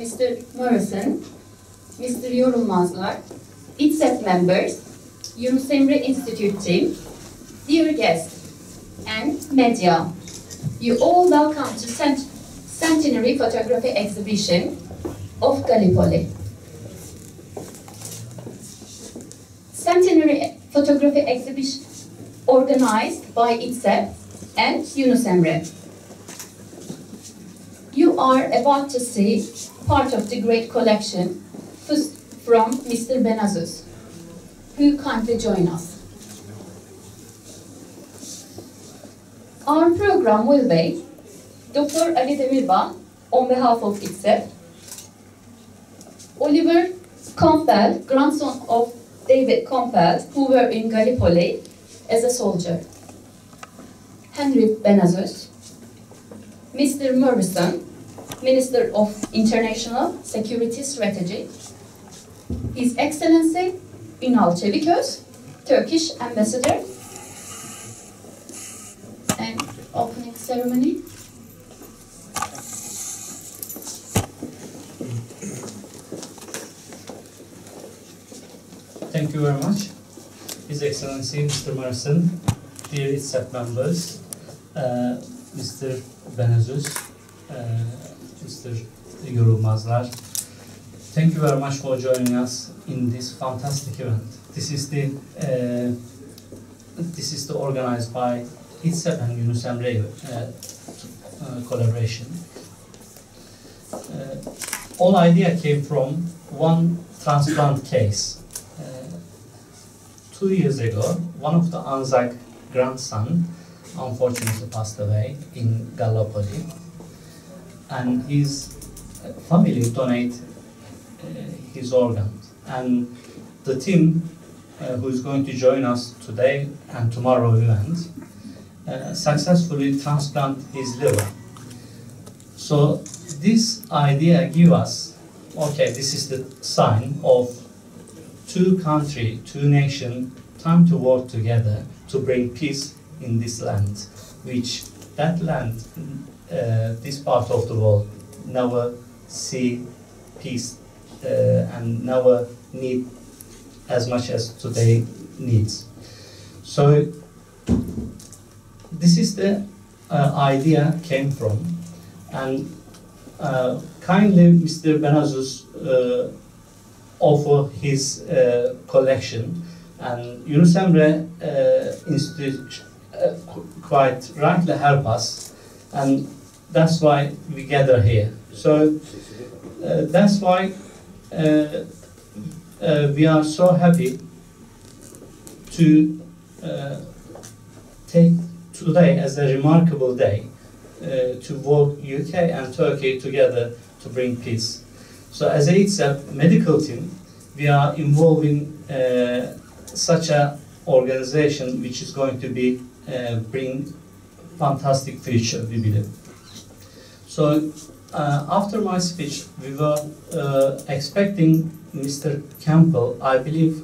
Mr. Murrison, Mr. Yorulmazlar, ITSEB members, Yunus Emre Enstitüsü team, dear guests, and media, you all welcome to Centenary Photography Exhibition of Gelibolu. Centenary Photography Exhibition organized by ITSEB and Yunus Emre. You are about to see part of the great collection from Mr. Benazus, who kindly join us. Our program will be Dr. Ali Demirbağ on behalf of ITSEB, Oliver Campbell, grandson of David Campbell, who were in Gallipoli as a soldier, Hanri Benazus, Mr. Murrison, Minister of International Security Strategy, His Excellency Ünal Çeviköz, Turkish Ambassador, and opening ceremony. Thank you very much, His Excellency Mr. Murrison, dear ITSEB members, Mr. Benazus, Mr. Yorulmazlar. Thank you very much for joining us in this fantastic event. This is the organized by ITSEB and Yunus Emre collaboration. All idea came from one transplant case. 2 years ago, one of the Anzac grandson unfortunately passed away in Gallipoli, and his family donate his organs. And the team who is going to join us today and tomorrow event successfully transplant his liver. So this idea give us, okay, this is the sign of two country, two nation, time to work together to bring peace in this land, which that land, this part of the world, never see peace and never need as much as today needs. So this is the idea came from, and kindly Mr. Benazus offer his collection, and Yunus Emre Institute quite rightly help us, and that's why we gather here. So that's why we are so happy to take today as a remarkable day to work UK and Turkey together to bring peace. So as a ITSEB medical team, we are involving such a organization which is going to be bring fantastic future, we believe. So after my speech, we were expecting Mr. Campbell. I believe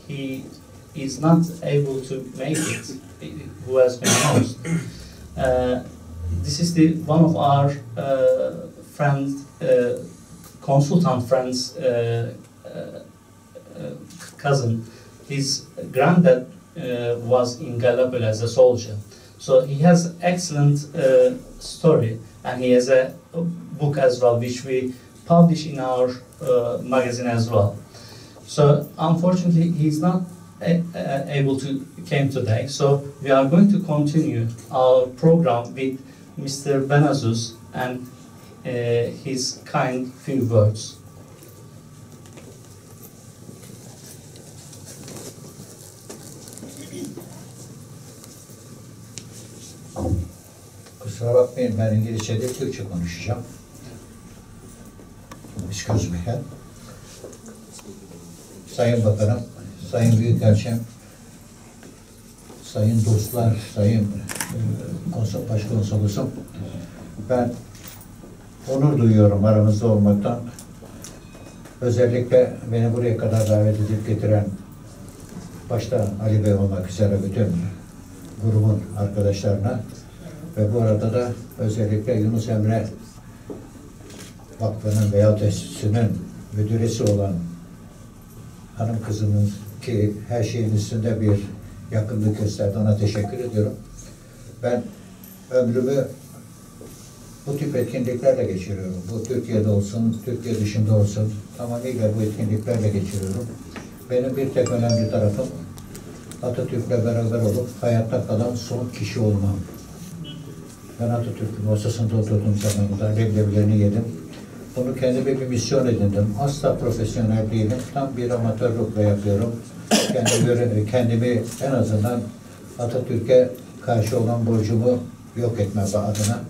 he is not able to make it, who has been announced. This is one of our friends, consultant friends, cousin. His granddad was in Gallipoli as a soldier. So he has excellent story, and he has a book as well, which we publish in our magazine as well. So unfortunately, he's not able to came today. So we are going to continue our program with Mr. Benazus and his kind few words. Kusura bakmayın, ben İngilizce değil, Türkçe konuşacağım. Excuse me. Sayın Bakanım, Sayın Büyükelçim, Sayın dostlar, Sayın Başkonsolosum, ben onur duyuyorum aramızda olmaktan. Özellikle beni buraya kadar davet edip getiren, başta Ali Bey olmak üzere bütün grubun arkadaşlarına ve bu arada da özellikle Yunus Emre vakfının veya enstitüsünün müdüresi olan hanım kızımın ki her şeyin üstünde bir yakınlık gösterdi. Ona teşekkür ediyorum. Ben ömrümü bu tip etkinliklerle geçiriyorum. Bu Türkiye'de olsun, Türkiye dışında olsun tamamıyla bu etkinliklerle geçiriyorum. Benim bir tek önemli tarafım Atatürk'le beraber olup hayatta kalan son kişi olmam. Ben Atatürk'ün masasında oturduğum zamanında leblebilerini yedim. Bunu kendime bir misyon edindim. Asla profesyonel değilim. Tam bir amatörlükle yapıyorum. Kendimi en azından Atatürk'e karşı olan borcumu yok etme adına.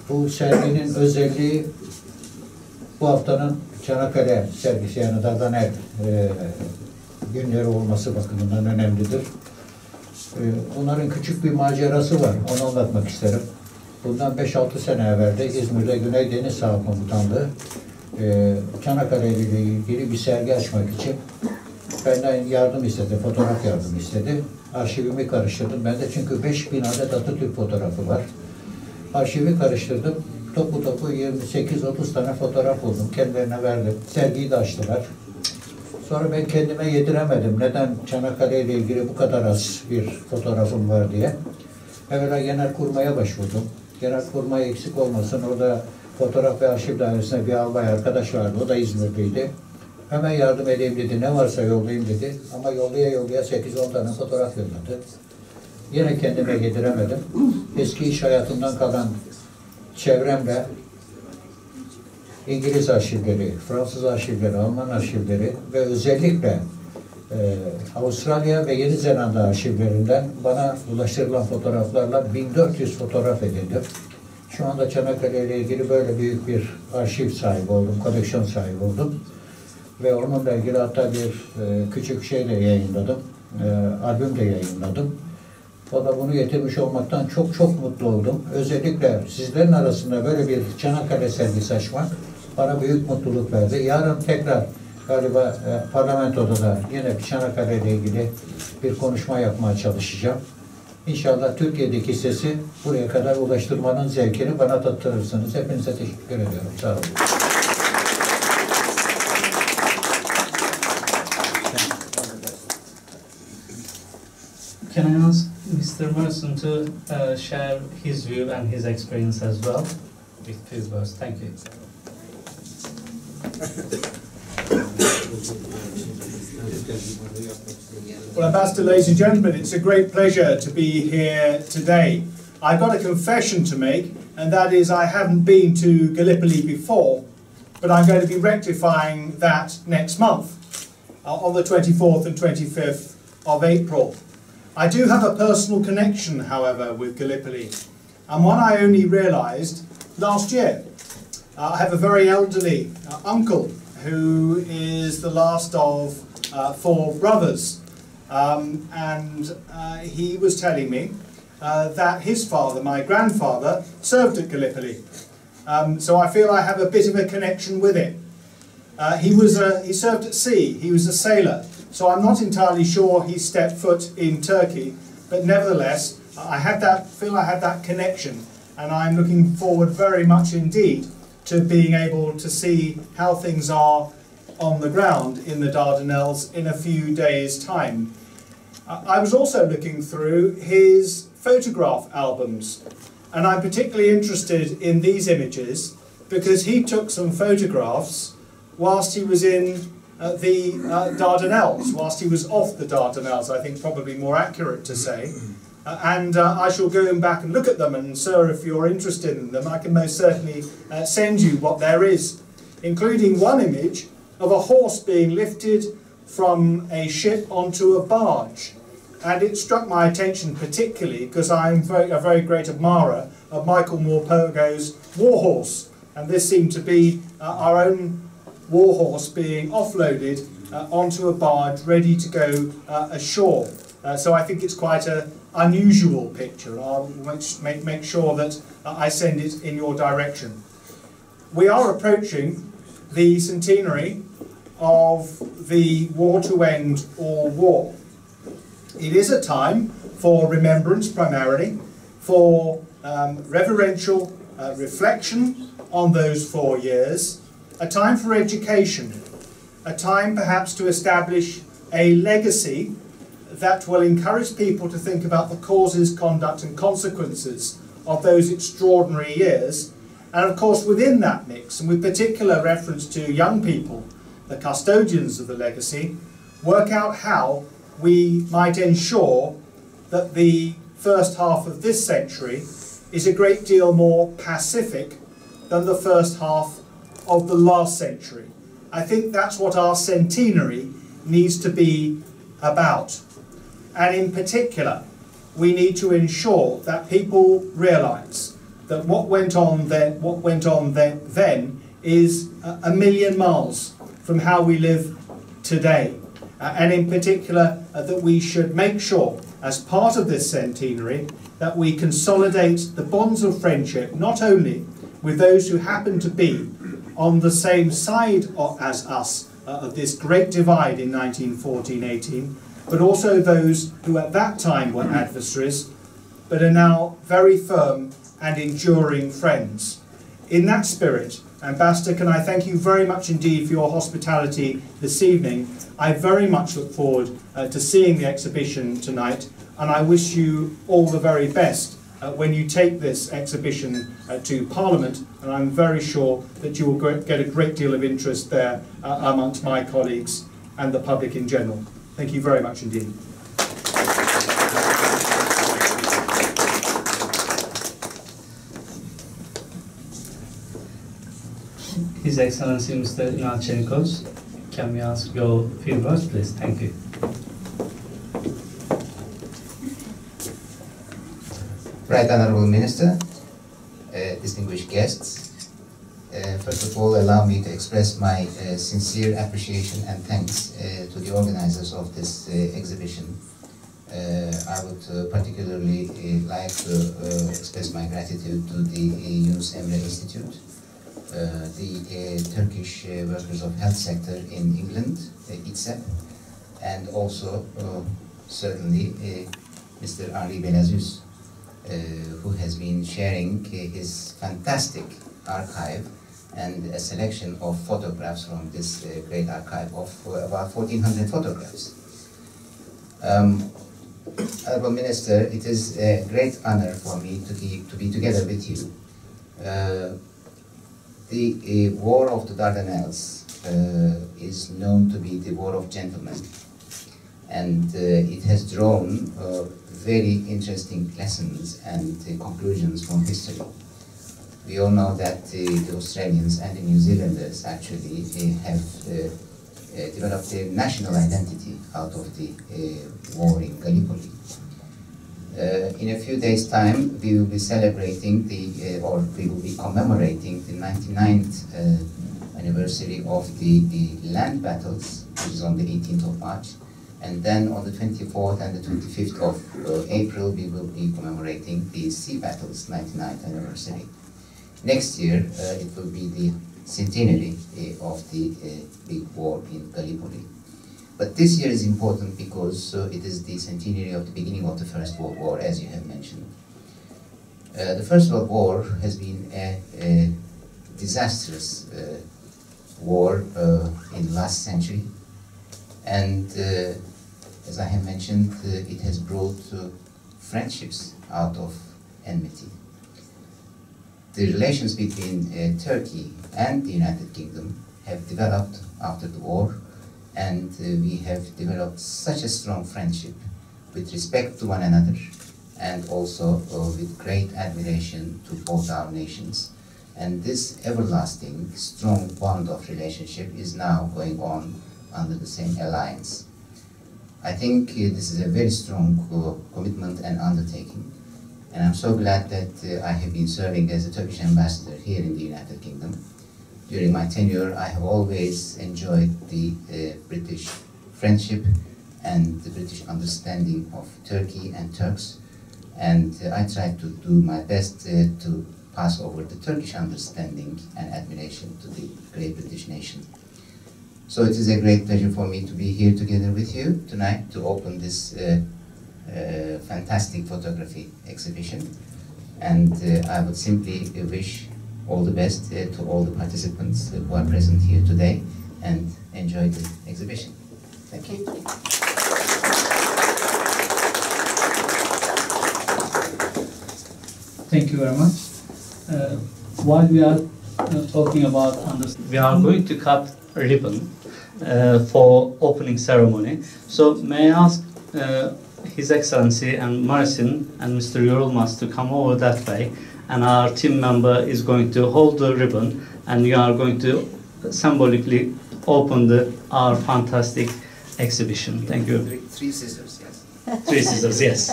Bu serginin özelliği bu haftanın Çanakkale sergisi, yani Dardanel günleri olması bakımından önemlidir. Onların küçük bir macerası var. Onu anlatmak isterim. Bundan 5-6 sene evvelde İzmir'de Güney Deniz Sahil Komutanlığı Çanakkale ile ilgili bir sergi açmak için benden yardım istedi, fotoğraf yardım istedi. Arşivimi karıştırdım. Bende çünkü 5000 adet Atatürk fotoğrafı var. Arşivi karıştırdım. Topu 28-30 tane fotoğraf buldum. Kendilerine verdim. Sergiyi de açtılar. Sonra ben kendime yediremedim. Neden Çanakkale ile ilgili bu kadar az bir fotoğrafım var diye. Evvela Genelkurmay'a başvurdum. Genelkurmay eksik olmasın. Orada fotoğraf ve arşiv dairesinde bir albay arkadaş vardı. O da İzmir'deydi. Hemen yardım edeyim dedi. Ne varsa yollayayım dedi. Ama yollaya 8-10 tane fotoğraf yolladı. Yine kendime yediremedim. Eski iş hayatımdan kalan çevremle İngiliz arşivleri, Fransız arşivleri, Alman arşivleri ve özellikle Avustralya ve Yeni Zelanda arşivlerinden bana ulaştırılan fotoğraflarla 1400 fotoğraf edindim. Şu anda Çanakkale ile ilgili böyle büyük bir arşiv sahibi oldum, koleksiyon sahibi oldum. Ve onunla ilgili hatta bir küçük şey de yayınladım, albüm de yayınladım. O da bunu getirmiş olmaktan çok mutlu oldum. Özellikle sizlerin arasında böyle bir Çanakkale sergisi açmak bana büyük mutluluk verdi. Yarın tekrar galiba parlamentoda da yine bir Çanakkale ile ilgili bir konuşma yapmaya çalışacağım. İnşallah Türkiye'deki sesi buraya kadar ulaştırmanın zevkini bana tattırırsınız. Hepinize teşekkür ediyorum. Sağ olun. Can I ask Mr. Murrison to share his view and his experience as well with his words? Thank you. Well, Ambassador, ladies and gentlemen, it's a great pleasure to be here today. I've got a confession to make, and that is I haven't been to Gallipoli before, but I'm going to be rectifying that next month, on the 24th and 25th of April. I do have a personal connection, however, with Gallipoli, and one I only realised last year. I have a very elderly uncle who is the last of 4 brothers, and he was telling me that his father, my grandfather, served at Gallipoli. So I feel I have a bit of a connection with it. He served at sea, he was a sailor, so I'm not entirely sure he stepped foot in Turkey, but nevertheless I had that connection, and I'm looking forward very much indeed to being able to see how things are on the ground in the Dardanelles in a few days' time. I was also looking through his photograph albums, and I'm particularly interested in these images because he took some photographs whilst he was in the Dardanelles, whilst he was off the Dardanelles, I think probably more accurate to say. And I shall go back and look at them, and sir, if you're interested in them, I can most certainly send you what there is, including one image of a horse being lifted from a ship onto a barge. And it struck my attention particularly because I'm a very great admirer of Michael Morpurgo's Warhorse, and this seemed to be our own warhorse being offloaded onto a barge ready to go ashore. So I think it's quite an unusual picture, and I'll make sure that I send it in your direction. We are approaching the centenary of the war to end all war. It is a time for remembrance primarily, for reverential reflection on those 4 years, a time for education, a time perhaps to establish a legacy that will encourage people to think about the causes, conduct and consequences of those extraordinary years. And of course within that mix, and with particular reference to young people, the custodians of the legacy, work out how we might ensure that the first half of this century is a great deal more pacific than the first half of the last century. I think that's what our centenary needs to be about. And in particular, we need to ensure that people realise that what went on then is a million miles from how we live today. And in particular, that we should make sure, as part of this centenary, that we consolidate the bonds of friendship, not only with those who happen to be on the same side as us of this great divide in 1914-18, but also those who at that time were adversaries, but are now very firm and enduring friends. In that spirit, Ambassador, can I thank you very much indeed for your hospitality this evening. I very much look forward to seeing the exhibition tonight, and I wish you all the very best when you take this exhibition to Parliament, and I'm very sure that you will get a great deal of interest there amongst my colleagues and the public in general. Thank you very much indeed. His Excellency Mr. Inalchenikos, can we ask your few words, please? Thank you. Right Honourable Minister, distinguished guests, first of all allow me to express my sincere appreciation and thanks to the organisers of this exhibition. I would particularly like to express my gratitude to the Yunus Emre Enstitüsü, the Turkish Workers of Health Sector in England, ITSEB, and also certainly Mr. Hanri Benazus, who has been sharing his fantastic archive and a selection of photographs from this great archive of about 1,400 photographs. Honourable Minister, it is a great honour for me to be together with you. The War of the Dardanelles is known to be the War of Gentlemen, and it has drawn very interesting lessons and conclusions from history. We all know that the Australians and the New Zealanders actually have developed their national identity out of the war in Gelibolu. In a few days' time, we will be celebrating or we will be commemorating the 99th anniversary of the land battles, which is on the 18th of March. And then on the 24th and the 25th of April, we will be commemorating the sea battles 99th anniversary. Next year, it will be the centenary of the big war in Gelibolu. But this year is important because it is the centenary of the beginning of the First World War, as you have mentioned. The First World War has been a disastrous war in the last century, and as I have mentioned, it has brought friendships out of enmity. The relations between Turkey and the United Kingdom have developed after the war, and we have developed such a strong friendship with respect to one another, and also with great admiration to both our nations. And this everlasting, strong bond of relationship is now going on under the same alliance. I think this is a very strong commitment and undertaking, and I'm so glad that I have been serving as a Turkish ambassador here in the United Kingdom. During my tenure, I have always enjoyed the British friendship and the British understanding of Turkey and Turks, and I try to do my best to pass over the Turkish understanding and admiration to the great British nation. So it is a great pleasure for me to be here together with you tonight to open this fantastic photography exhibition, and I would simply wish all the best to all the participants who are present here today, and enjoy the exhibition. Thank you. Thank you very much. While we are talking about we are going to cut a ribbon for opening ceremony. So may I ask His Excellency and Murrison and Mr. Yorulmaz to come over that way, and our team member is going to hold the ribbon, and you are going to symbolically open our fantastic exhibition. Thank you. Three scissors, yes. 3 scissors, yes.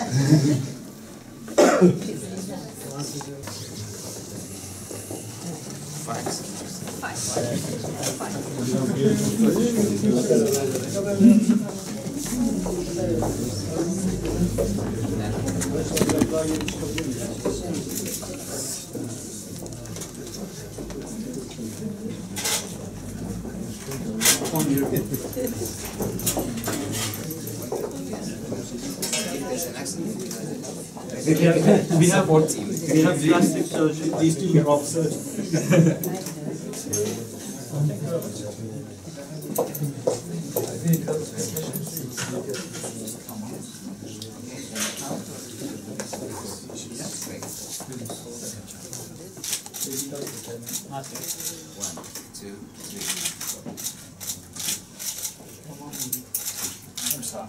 We have plastic surgery. These two are officers. I'm sorry.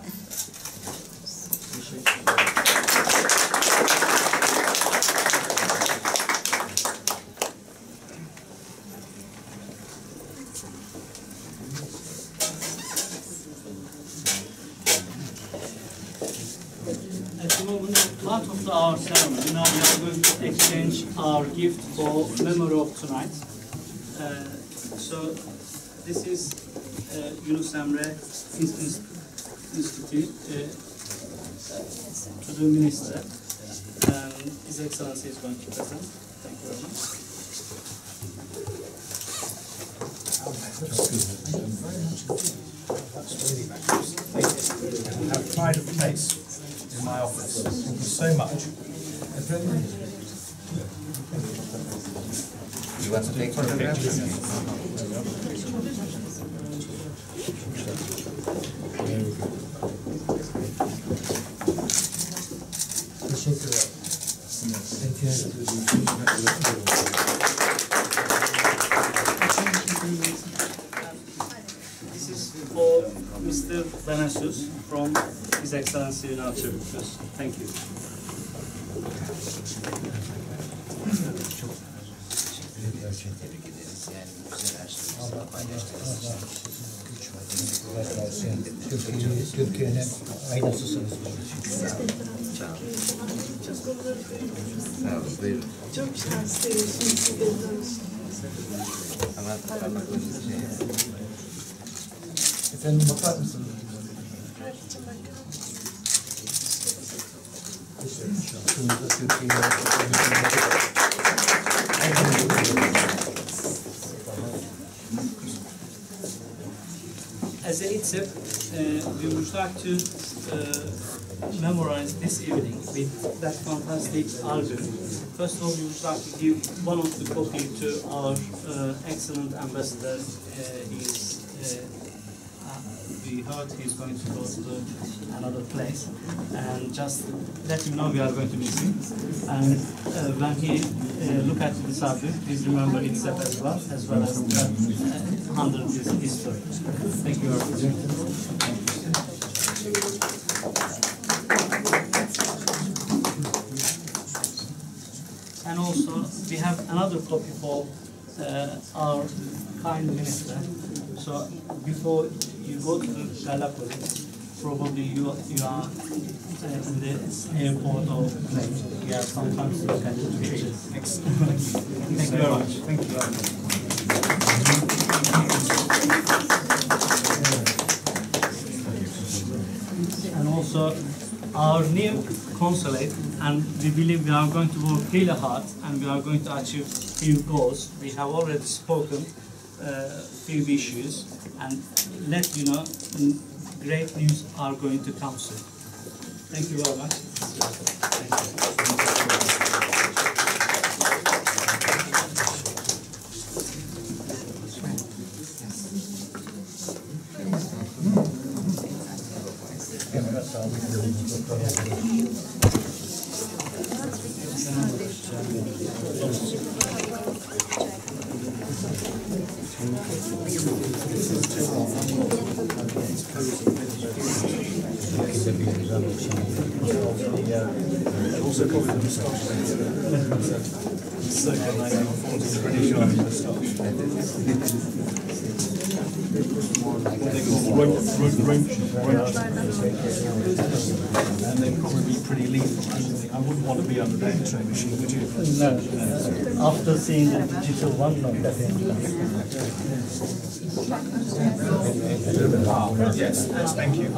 At the moment, part of our ceremony, now we are going to exchange our gift for memory of tonight. So this is Yunus Emre Enstitüsü to the Minister, and His Excellency is going to present. Thank you very much. I have pride of place in my office. Thank you so much. You want to take photographs? This is for Mr. Benazus from His Excellency Yunus Emre Enstitüsü. Thank you. Tebrik ederiz. Yani güzel araştırmalarla paylaştığınız için. Türkiye'nin aynasısınız. Sağ olun. Buyurun. Çok şanslıyız. Ama parmaklarınızı Efendim bakar mısınız? As a ITSEB, we would like to memorize this evening with that fantastic album. First of all, we would like to give one of the copy to our excellent ambassador. We heard he's going to go to another place, and just let him know we are going to miss him. And when he look at this album, please remember ITSEB as well as 100 years history. Thank you very much. And also, we have another copy for our kind minister. So before you go to the Gelibolu, probably you are in the airport or plane. You have some time to look at the pictures. Thank you very much. Thank you. And also our new consulate, and we believe we are going to work really hard and we are going to achieve few goals. We have already spoken few issues, and let you know great news are going to come soon. Thank you very much. Thank you. also probably the moustache. Circa 1940s British Army moustache. And they'd probably be pretty lethal. I wouldn't want to be under that X-ray machine, would you? No. After seeing the digital one, no, definitely. Yes, thank you.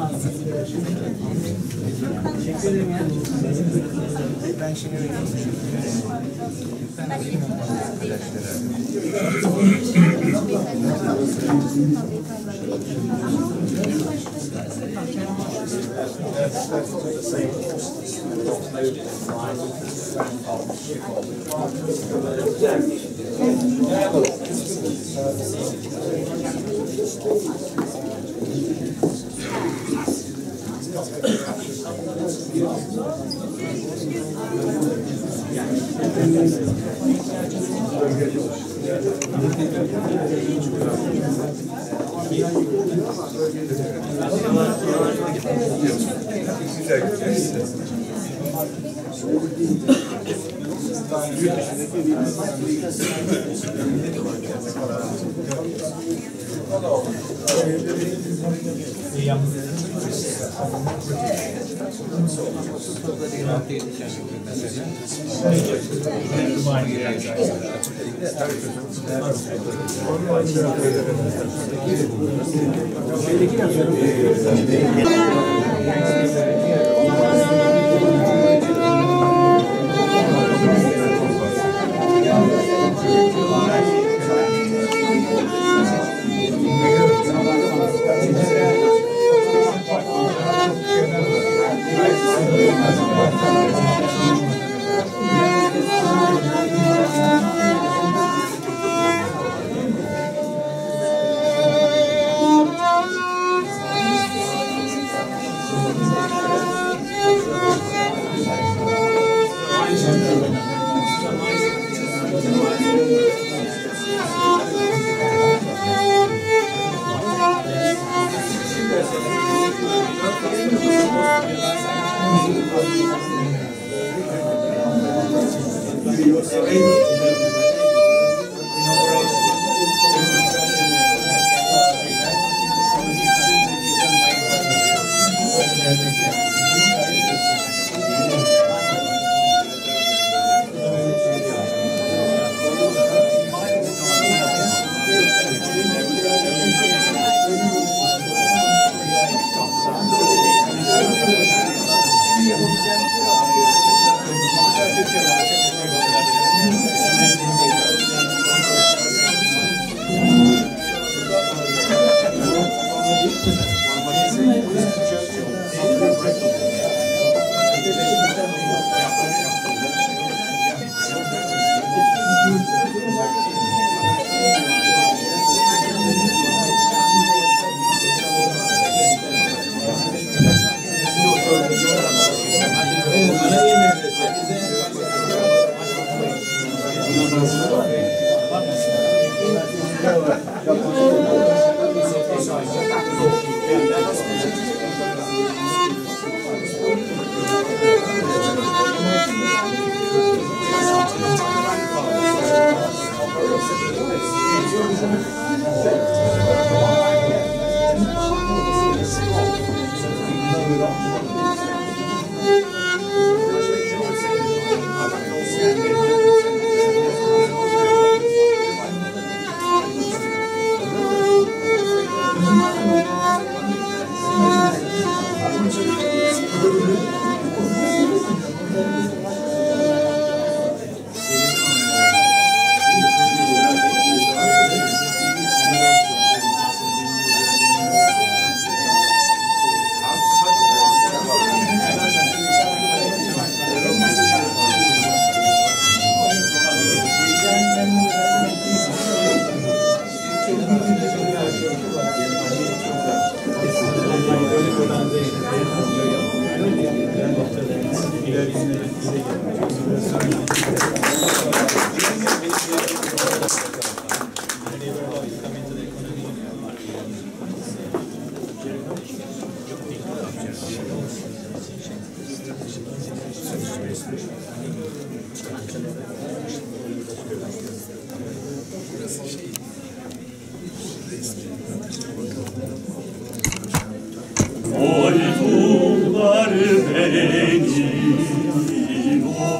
beni,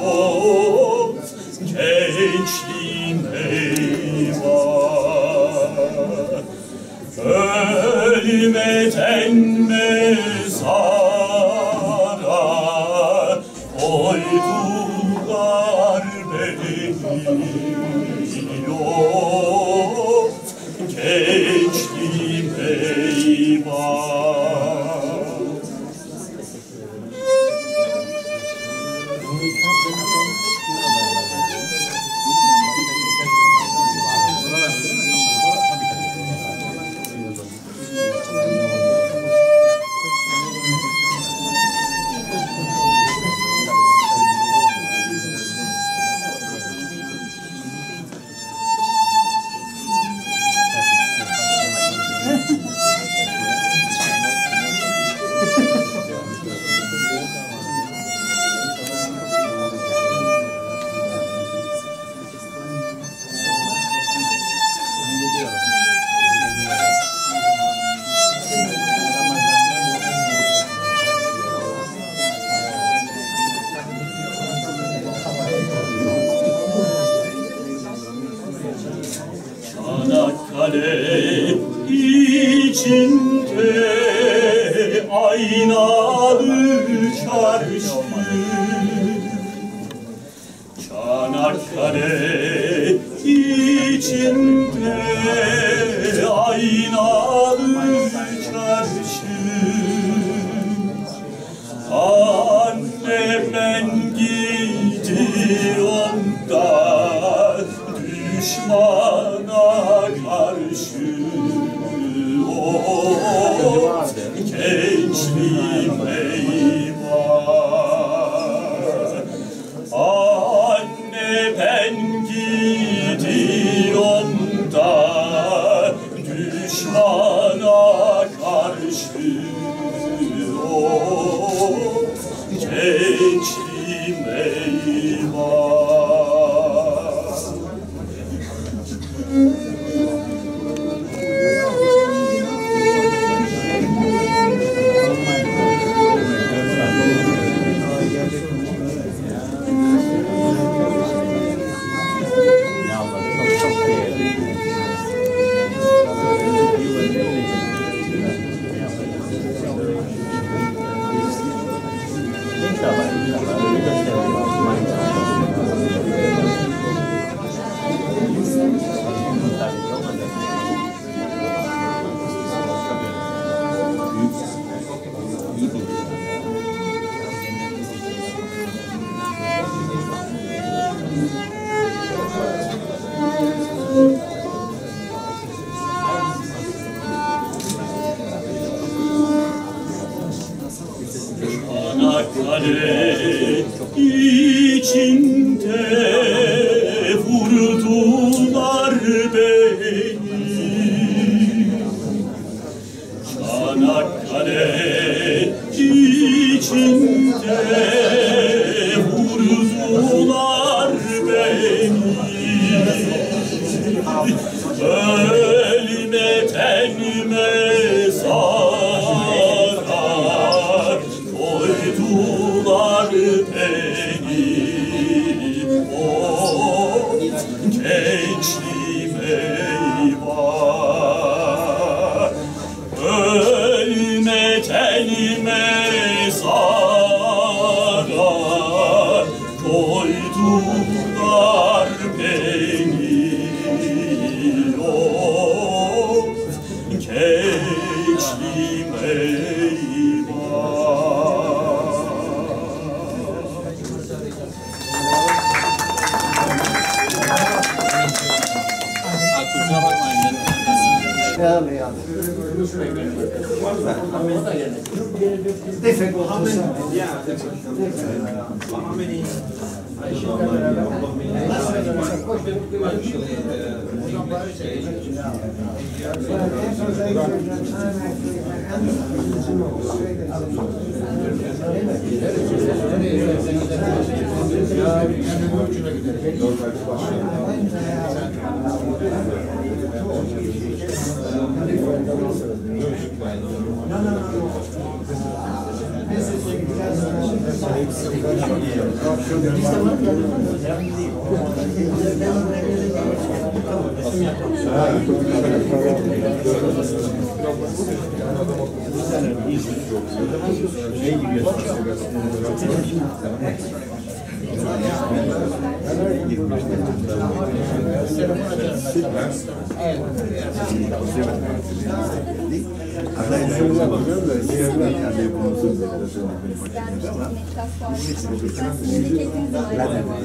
of gençliğim eyvah. Ölmeden mezara koydular beni, of gençliğim eyvah. Çanakkale içinde aynalı çarşı, Çanakkale içinde aynalı çarşı. Anne ben gidiyorum da düşmana karşı, of gençliğim eyvah. Anne ben gidiyorum da düşmana karşı, of gençliğim eyvah. Çanakkale içinde vurdular beni, Çanakkale içinde vurdular beni. Ölmeden mezara koydular beni, of gençliğim eyvah. Ölmeden mezara koydular beni, of gençliğim eyvah. Kusura bakmayın.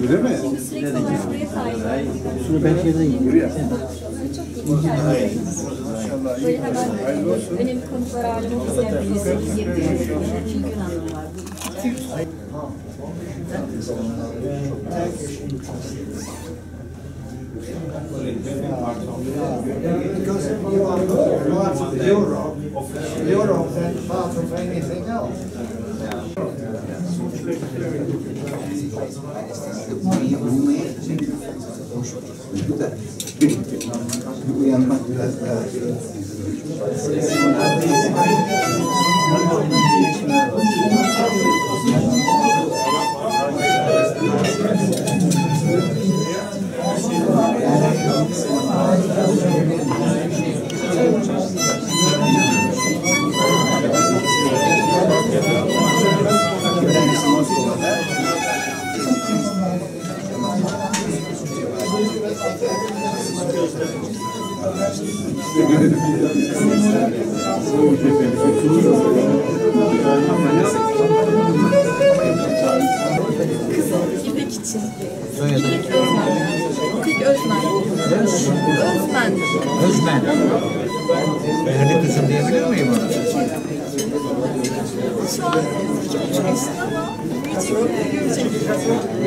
Öyle mi? Şunu ben şeyden gidiyor. Böyle hemen önemli konular ağırlamak isteyen birisi yapıyoruz. Çünkü var. Because you are more part of Europe than part of anything else. Uyanmak biraz daha İpek için. İpek Özmen. Özmen. Özmen. Beğendi kızım diyebilir miyim ona? Şu an 2,5 yaşında ama büyüyecek, görecek.